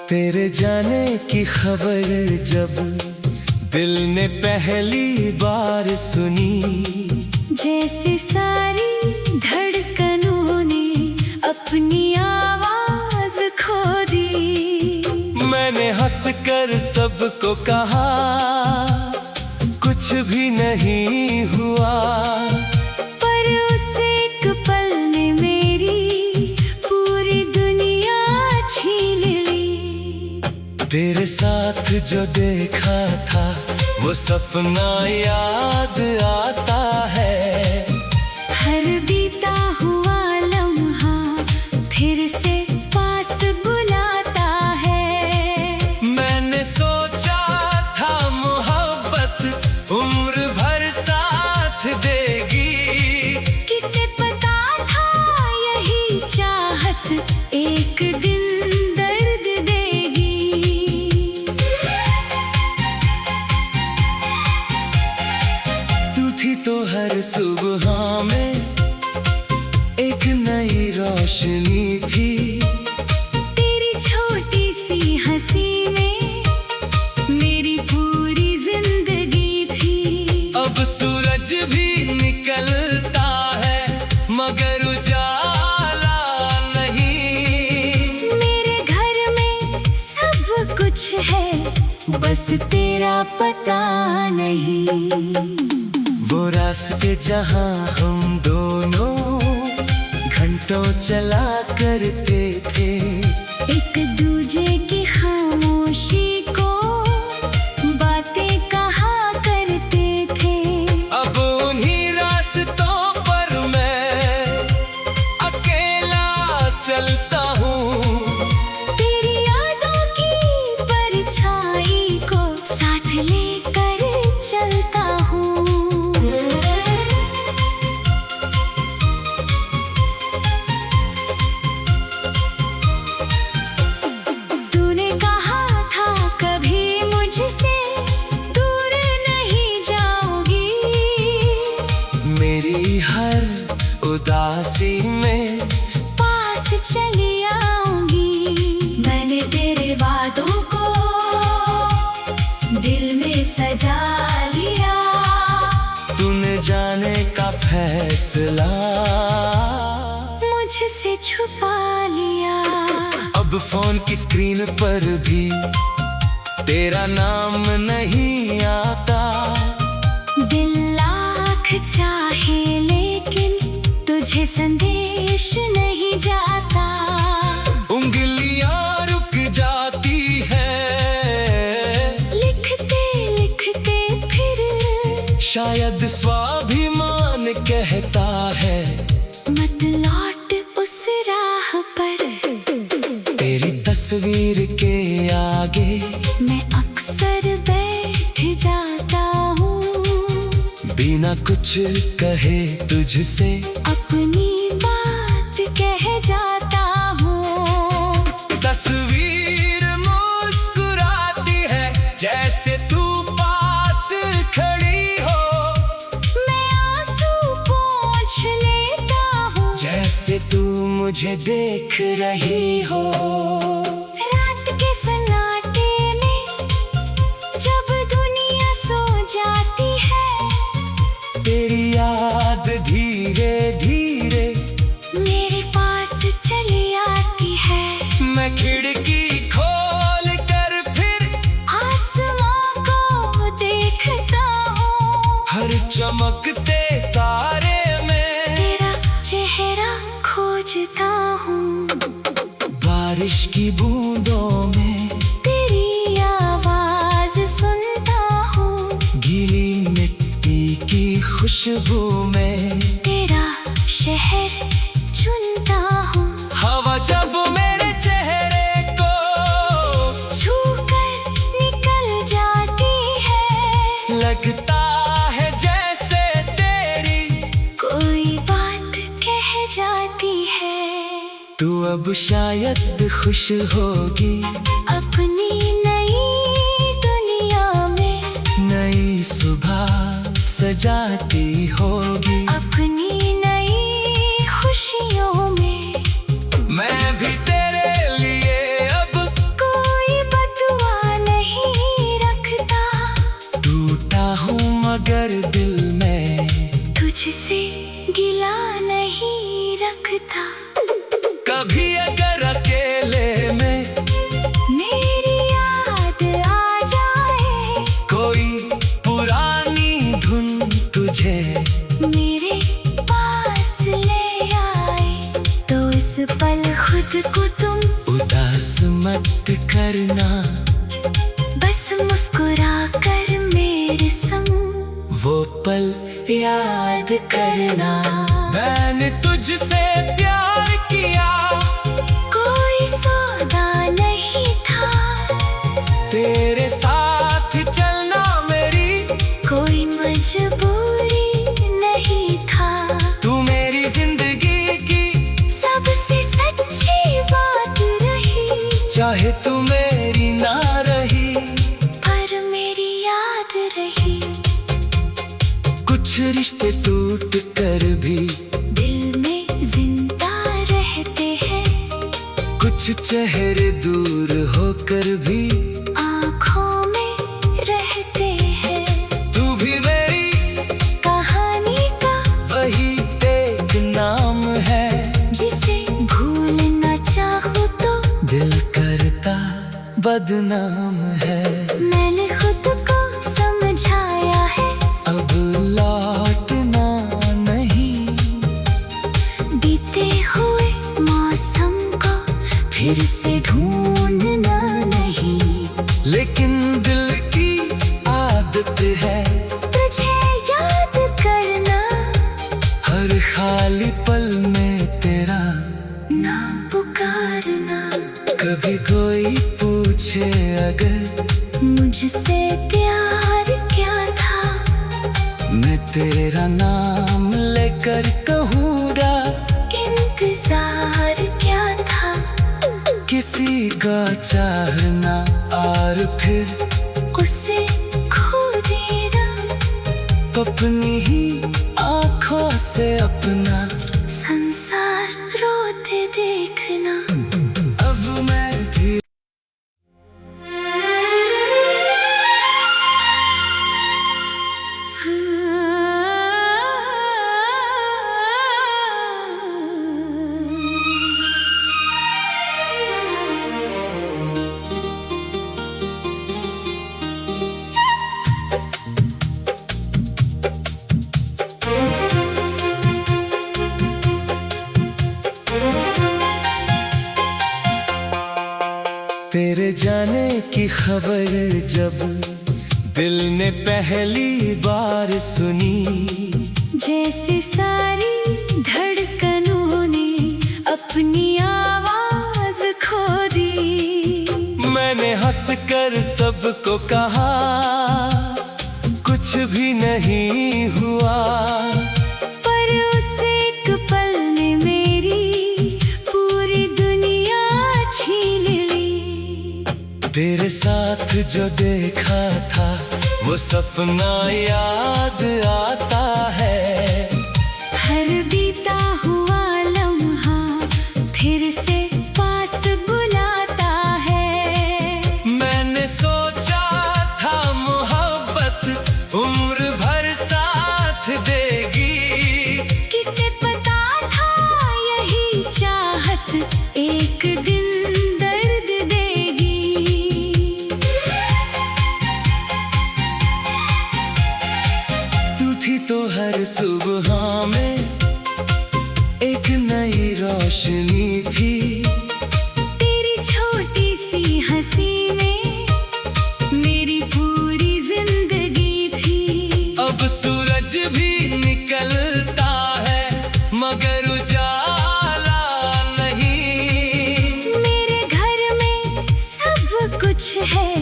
तेरे जाने की खबर जब दिल ने पहली बार सुनी, जैसे सारी धड़कनों ने अपनी आवाज खो दी। मैंने हंसकर सबको कहा कुछ भी नहीं हुआ, पर उस एक पल ने मेरी पूरी दुनिया छीन ली। तेरे साथ जो देखा था वो सपना याद आता है। हर बीता हुआ लम्हा फिर से पास बुलाता है। मैंने सोचा था मोहब्बत उम्र भर साथ देगी, किसे पता था यही चाहत एक दिन दर्द देगी। तू थी तो हर सुबह में एक नई रोशनी थी। तेरी छोटी सी हंसी में मेरी पूरी जिंदगी थी। अब सूरज भी निकलता है मगर उजाला नहीं। मेरे घर में सब कुछ है बस तेरा पता नहीं। वो रास्ते जहाँ हम दोनों घंटों चला करते थे, एक दूजे की खामोशी को बातें कहा करते थे। अब उन्हीं रास्तों पर मैं अकेला चलता हूँ। तेरी यादों की परछाई को साथ लेकर चलता हूँ। तूने कहा था कभी मुझसे दूर नहीं जाओगी। मेरी हर उदासी में पास चली आऊंगी। मैंने तेरे वादों को दिल में सजा लिया। तूने जाने का फैसला मुझसे छुपा लिया। अब फोन की स्क्रीन पर भी तेरा नाम नहीं आता। दिल लाख चाहे लेकिन तुझे संदेश नहीं जाता। उंगलियां रुक जाती है लिखते लिखते फिर शायद स्वाभिमान कहता है मत लौट उस राह पर। तेरी तस्वीर के आगे मैं अक्सर बैठ जाता हूँ। बिना कुछ कहे तुझसे अपनी बात कह जाता हूँ। तस्वीर मुस्कुराती है जैसे तू पास खड़ी हो। मैं आंसू पोंछ लेता हूँ जैसे तू मुझे देख रही हो। रात के सन्नाटे में जब दुनिया सो जाती है, तेरी याद धीरे धीरे मेरे पास चली आती है। मैं खिड़की खोल कर फिर आसमां को देखता हूँ। हर चमकते तारे में तेरा चेहरा खोजता हूँ। बारिश की बूंदों में तेरी आवाज सुनता हूँ। गीली मिट्टी की खुशबू में तेरा शहर चुनता हूँ। हवा जब मेरे चेहरे को छूकर निकल जाती है, लगता है जैसे तेरी कोई बात कह जाती है। तू अब शायद खुश होगी अपनी नई दुनिया में। नई सुबह सजाती होगी अपनी नई खुशियों में। मैं भी तेरे लिए अब कोई करना, बस मुस्कुरा कर मेरे संग वो पल याद करना। मैंने तुझसे प्यार किया, कोई सौदा नहीं था, तेरे साथ चलना मेरी कोई मजबूरी नहीं था। तू मेरी जिंदगी की सबसे सच्ची बात रही, चाहे तू मेरी ना रही, पर मेरी याद रही। कुछ रिश्ते टूट कर भी दिल में जिंदा रहते हैं, कुछ चेहरे दूर होकर भी आँखों में रहते हैं। तू भी मेरी कहानी का वही एक नाम है, जिसे भूलना चाहो तो दिल करता बदनाम है। मैंने खुद को समझाया है, अब लौटना नहीं, बीते हुए मौसम को फिर से ढूंढना नहीं। लेकिन दिल की आदत है तुझे याद करना, हर खाली पल में तेरा नाम पुकारना। कभी कोई पूछे अगर मुझसे प्यार क्या था, मैं तेरा नाम लेकर कहूँगा इंतजार क्या था। किसी का चाहना और फिर उसे खो देना, अपनी ही आँखों से अपना संसार रोते देखना। अब मैं भी तेरे जाने की खबर जब दिल ने पहली बार सुनी, जैसे सारी धड़कनों ने अपनी आवाज खो दी। मैंने हंसकर सबको कहा कुछ भी नहीं हुआ, पर उस एक पल ने मेरी पूरी दुनिया छीन ली। तेरे साथ जो देखा था वो सपना याद आता है, हर बीता हुआ लम्हा फिर से पास बुलाता है। मैंने सोचा था मोहब्बत उम्र भर साथ देगी, किसे पता था यही चाहत एक दिन दर्द देगी। तू थी तो हर सुबह में एक नई रोशनी थी, तेरी छोटी सी हंसी में मेरी पूरी जिंदगी थी। अब सूरज भी निकलता है मगर उजाला नहीं। मेरे घर में सब कुछ है,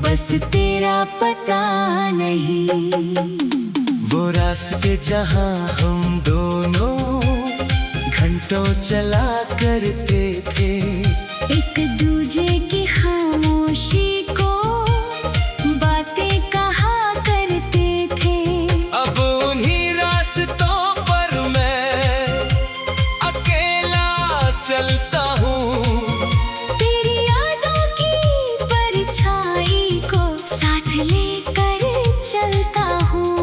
बस तेरा पता नहीं। वो रास्ते जहाँ हम दोनों घंटों चला करते थे, एक दूजे की खामोशी को बातें कहा करते थे। अब उन्हीं रास्तों पर मैं अकेला चलता हूँ, तेरी यादों की परछाई को साथ लेकर चलता हूँ।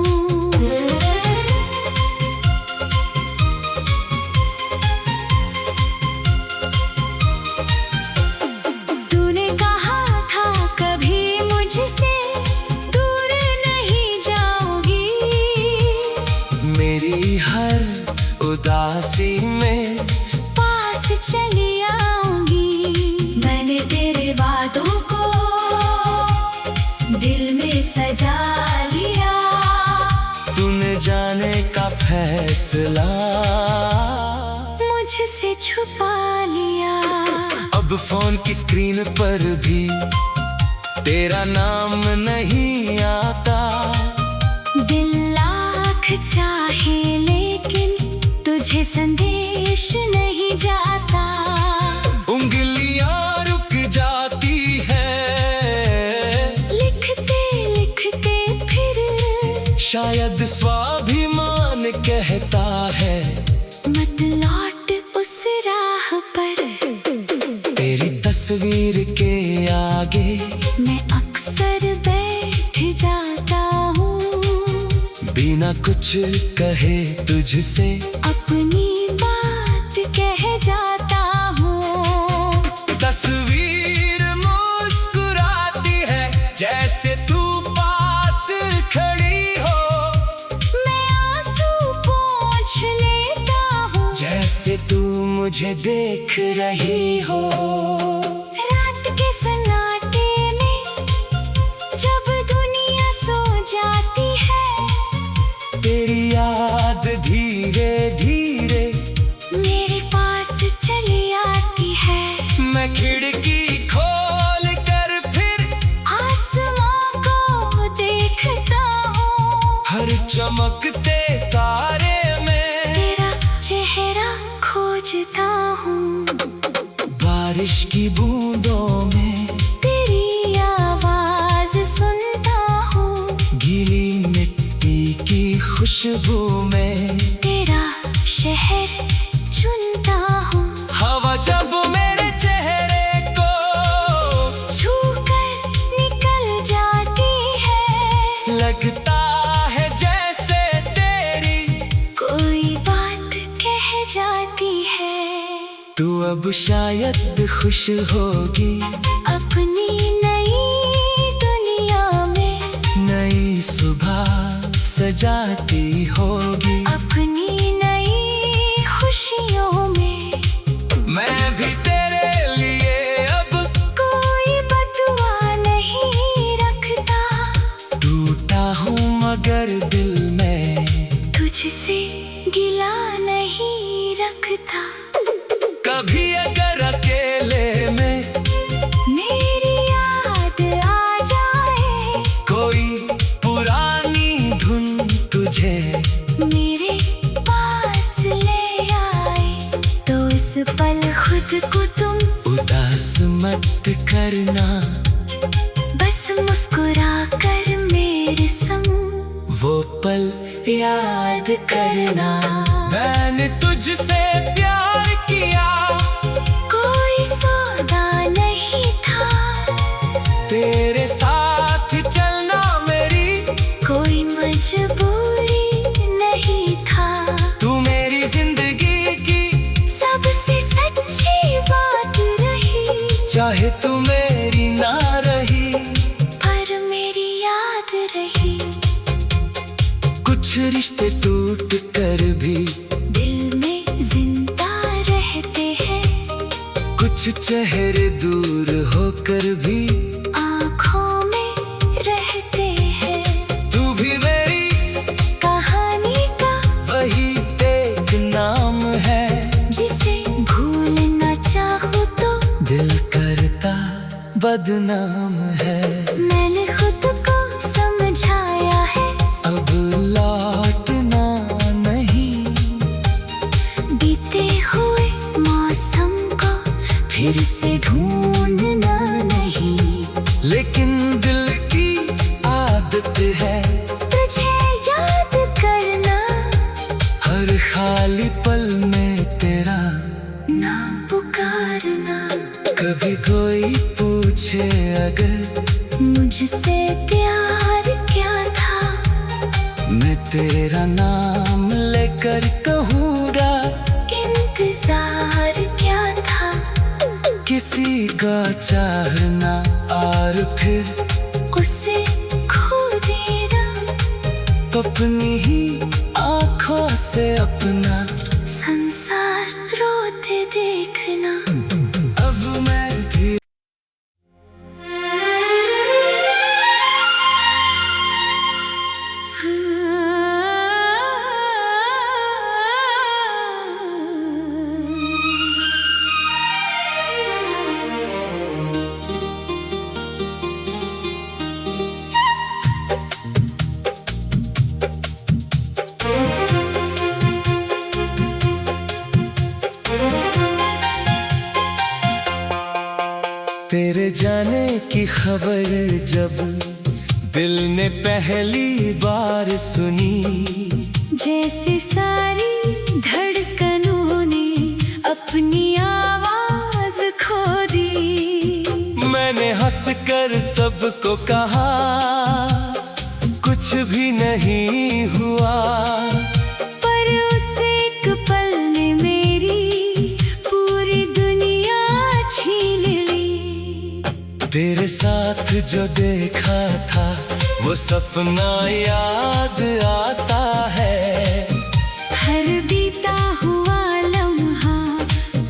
छुपा लिया। अब फोन की स्क्रीन पर भी तेरा नाम नहीं आता। दिल लाख चाहे लेकिन तुझे संदेश नहीं जाता। उंगलियां रुक जाती है लिखते लिखते फिर शायद स्वाभिमान कहता है मत लौट उस राह पर। तेरी तस्वीर के आगे मैं अक्सर बैठ जाता हूँ, बिना कुछ कहे तुझसे अपनी बात कह जाता हूँ। तस्वीर मुस्कुराती है जैसे तू पास खड़ी हो। मैं आंसू पोंछ लेता हूँ जैसे तू मुझे देख रही हो। रात के सन्नाटे में जब दुनिया सो जाती है, तेरी याद धीरे धीरे मेरे पास चली आती है। मैं खिड़की खोल कर फिर आसमां को देखता हूँ, हर चमकते तारे में तेरा चेहरा खोजता हूँ। बारिश की बूंदों में तेरी आवाज सुनता हूँ, गीली मिट्टी की खुशबू में तेरा शहर चुनता हूँ। हवा जब मेरे चेहरे को छूकर निकल जाती है, लगता है जैसे तेरी कोई बात कह जाती है। तू अब शायद खुश होगी अपनी नई दुनिया में, नई सुबह सजाती होगी अपनी नई खुशियों में। मैं भी तेरे लिए अब कोई बदुआ नहीं रखता, टूटा हूँ मगर दिल में तुझसे गिला नहीं रखता। कभी अगर अकेले में मेरी याद आ जाए, कोई पुरानी धुन तुझे मेरे पास ले आए, तो इस पल खुद को तुम उदास मत करना। बस मुस्कुरा कर मेरे संग वो पल याद करना। मैंने तुझसे प्यार किया, कोई सौदा नहीं था, तेरे साथ चलना मेरी कोई मजबूरी नहीं था। तू मेरी जिंदगी की सबसे सच्ची बात रही, चाहे तू मेरी ना रही पर मेरी याद रही। कुछ रिश्ते टूट कर भी दिल में जिंदा रहते हैं, कुछ चेहरे दूर होकर भी आँखों में रहते हैं। तू भी मेरी कहानी का वही एक नाम है, जिसे भूलना चाहो तो दिल करता बदनाम है। मैंने खुद को समझाया है, अब लौटना नहीं, बीते हुए मौसम को फिर से ढूंढना नहीं। लेकिन दिल की आदत है तुझे याद करना, हर खाली पल में तेरा नाम पुकारना। कभी कोई पूछे अगर मुझसे प्यार क्या था, मैं तेरा नाम लेकर कहूँगा इंतजार क्या था। किसी का चाहना और फिर उसे खो देना, अपनी ही आँखों से अपना संसार रोते देखना। अब मैं भी जाने की खबर जब दिल ने पहली बार सुनी, जैसे सारी धड़कनों ने अपनी आवाज खो दी। मैंने हंसकर सबको कहा कुछ भी नहीं हुआ, पर उस एक पल ने मेरी पूरी दुनिया छीन ली। तेरे साथ जो देखा था वो सपना याद आता है। हर बीता हुआ लम्हा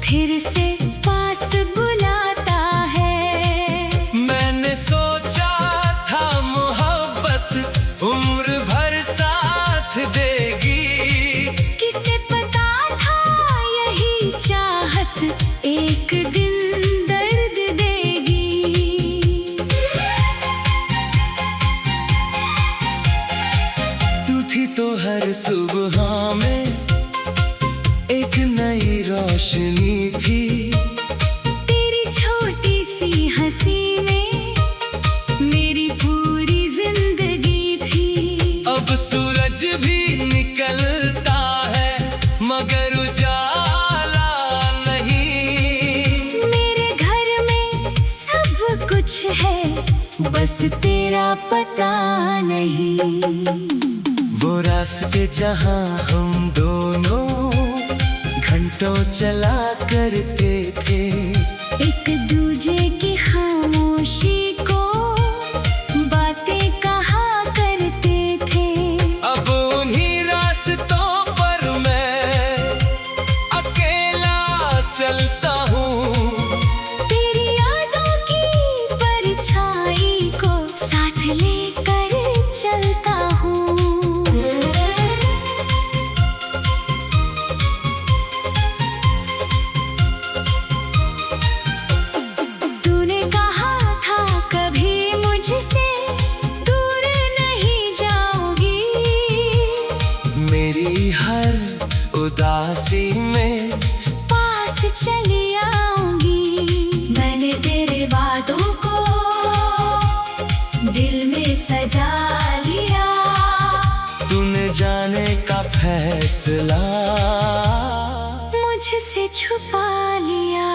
फिर से पास बुलाता है। मैंने सोचा था मोहब्बत उम्र भर साथ देगी, किसे पता था यही चाहत एक दिन दर्द देगी। तू थी तो हर सुबह में एक नई रोशनी थी, तेरी छोटी सी हंसी में मेरी पूरी जिंदगी थी। अब सूरज भी निकलता है मगर उजाला नहीं। मेरे घर में सब कुछ है बस तेरा पता नहीं। वो रास्ते जहाँ हम दोनों घंटों चला करते थे, एक दूजे की खामोशी को बातें कहा करते थे। अब उन्हीं रास्तों पर मैं अकेला चलता हूँ। तेरी यादों की परछाई को साथ लेकर चलता हूँ। तूने कहा था कभी मुझसे दूर नहीं जाओगी, मेरी हर उदासी में पास चली आऊंगी। मैंने तेरे वादों को दिल में सजा लिया, तूने जाने का फैसला मुझसे छुपा लिया।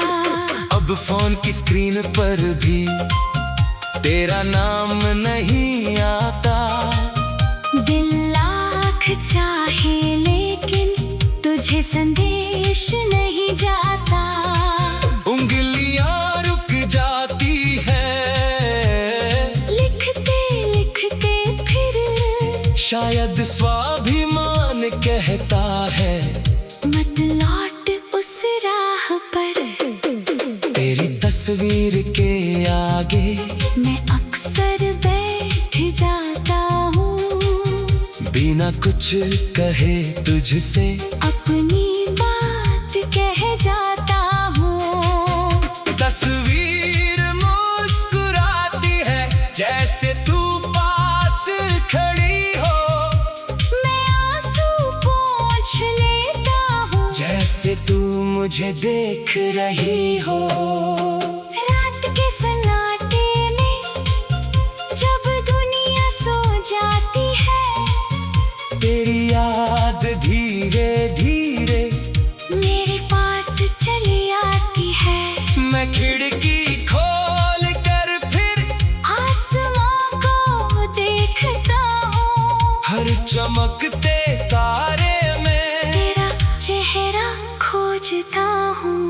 अब फोन की स्क्रीन पर भी तेरा नाम नहीं आता। दिल लाख चाहे लेकिन तुझे संदेश नहीं जाता। उंगलियां रुक जाती हैं लिखते लिखते फिर शायद स्वाभिमान कहता है मत लौट उस राह पर। तेरी तस्वीर के आगे मैं अक्सर बैठ जाता हूँ, बिना कुछ कहे तुझसे अपनी बात कह जाता हूँ। तस्वीर मुस्कुराती है जैसे तू पास खड़ी हो, मैं आंसू पोंछ लेता हूँ जैसे तू मुझे देख रही हो। रात के सन्नाटे में जब दुनिया सो जाती है, तेरी याद धीरे धीरे मेरे पास चली आती है। मैं खिड़की खोल कर फिर आसमां को देखता हूँ, हर चमकते तारे में तेरा चेहरा खोजता हूँ।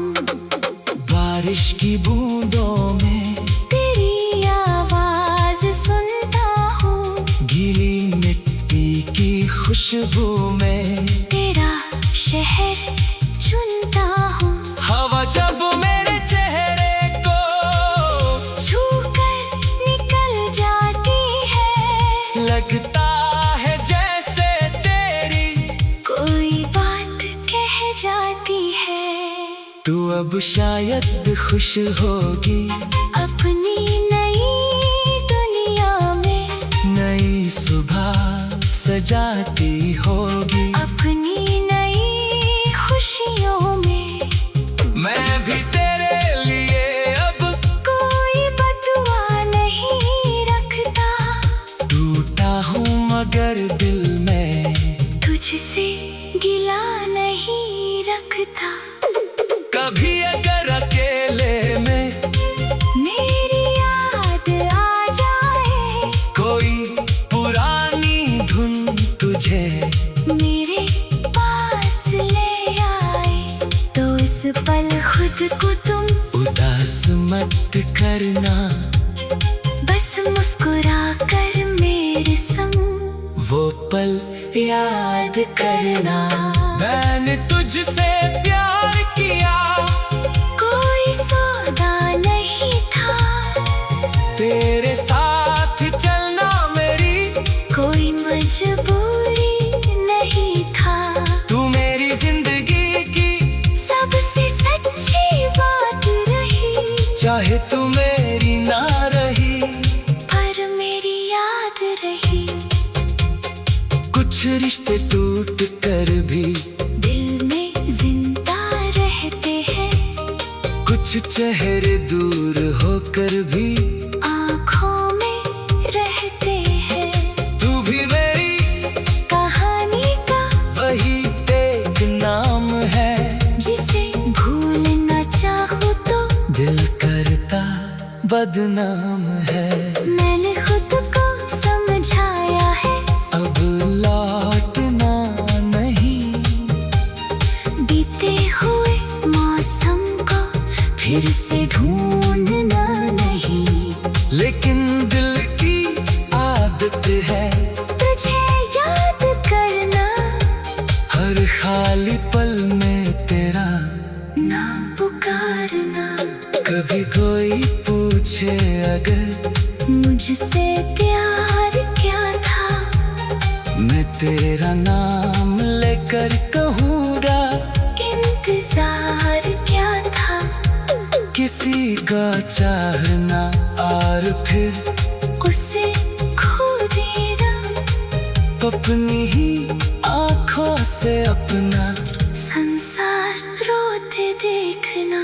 बारिश की बूंदों में तेरी आवाज सुनता हूँ, गीली मिट्टी की खुशबू में तेरा शहर चुनता हूँ। हवा जब मेरे चेहरे को छूकर निकल जाती है, लगता है जैसे तेरी कोई बात कह जाती है। तू अब शायद खुश होगी अपनी नई दुनिया में, नई सुबह सजाती होगी अपनी नई खुशियों में। मैं भी तेरे लिए अब कोई बदुआ तेरे साथ चलना मेरी कोई मजबूरी नहीं था। तू मेरी जिंदगी की सबसे सच्ची बात रही। चाहे तू मेरी ना रही पर मेरी याद रही। कुछ रिश्ते टूट कर भी दिल में जिंदा रहते हैं। कुछ चेहरे दूर होकर भी आँखों में रहते हैं। तू भी मेरी कहानी का वही एक नाम है। जिसे भूलना चाहो तो दिल करता बदनाम है। मैंने खुद को समझाया है। अब लौटना नहीं बीते हुए मौसम को फिर से ढूंढना नहीं। लेकिन दिल की आदत है तुझे याद करना। हर खाली पल में तेरा नाम पुकारना। कभी कोई पूछे अगर मुझसे प्यार क्या था। मैं तेरा नाम लेकर कहूँगा इंतजार क्या था। किसी का चाहना और फिर उसे खो देना। अपनी ही आँखों से अपना संसार रोते देखना।